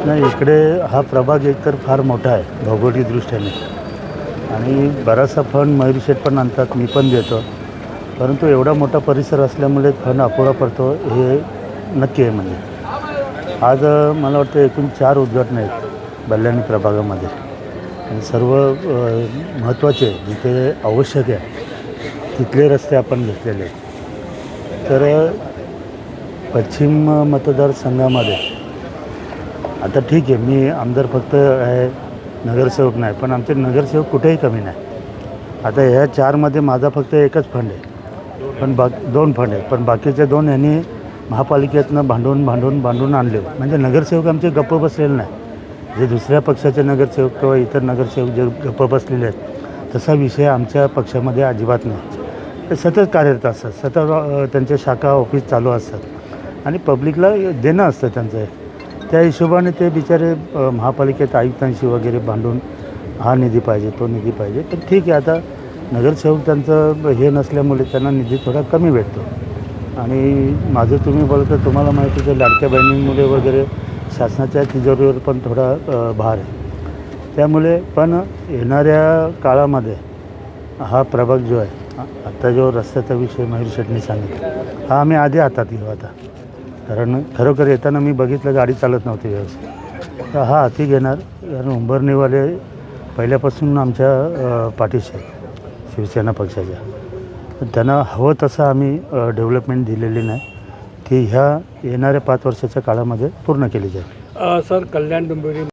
नाही, इकडे हा प्रभाग एकतर फार मोठा आहे भौगोलिक दृष्ट्याने आणि बराचसा फंड मयूर शेठ पण आणतात, मी पण देतो. परंतु एवढा मोठा परिसर असल्यामुळे फंड अपुरा पडतो हे नक्की आहे. म्हणजे आज मला वाटतं एकूण 4 उद्घाटनं आहेत बल्लानी प्रभागामध्ये आणि सर्व महत्त्वाचे जिथे आवश्यक आहे तिथले रस्ते आपण घेतलेले आहेत. तर पश्चिम मतदारसंघामध्ये आता ठीक आहे, मी आमदार फक्त आहे, नगरसेवक नाही, पण आमचे नगरसेवक कुठेही कमी नाही. आता ह्या 4मध्ये माझा फक्त एकच फंड आहे, पण 2 फंड आहेत, पण बाकीचे 2 यांनी महापालिकेतनं भांडून आणले. म्हणजे नगरसेवक आमचे गप्प बसलेले नाही. जे दुसऱ्या पक्षाचे नगरसेवक किंवा इतर नगरसेवक जे गप्प बसलेले आहेत तसा विषय आमच्या पक्षामध्ये अजिबात नाही. ते सतत कार्यरत असतात, सतत त्यांचे शाखा ऑफिस चालू असतात आणि पब्लिकला देणं असतं त्यांचं. त्या हिशोबाने ते बिचारे महापालिकेत आयुक्तांशी वगैरे भांडून हा निधी पाहिजे, तो निधी पाहिजे. पण ठीक आहे, आता नगरसेवक त्यांचं हे नसल्यामुळे त्यांना निधी थोडा कमी भेटतो. आणि माझं तुम्ही बोलता तुम्हाला माहिती आहे, लाडक्या बहिणींमुळे वगैरे शासनाच्या तिजोरीवर पण थोडा भार आहे. त्यामुळे पण येणाऱ्या काळामध्ये हा प्रभाग जो आहे, आत्ता जो रस्त्याचा विषय मयूर शेठने सांगितला, हा आम्ही आधी हातात घेऊ आता. कारण खरोखर येताना मी बघितलं गाडी चालत नव्हती व्यवस्थित. तर हा हाती घेणार. कारण उंबरणीवाले पहिल्यापासून आमच्या पाठीशी आहेत शिवसेना पक्षाच्या. पण त्यांना हवं तसं आम्ही डेव्हलपमेंट दिलेली नाही की ह्या येणाऱ्या 5 वर्षाच्या काळामध्ये पूर्ण केली जाईल. सर, कल्याण डोंबिवली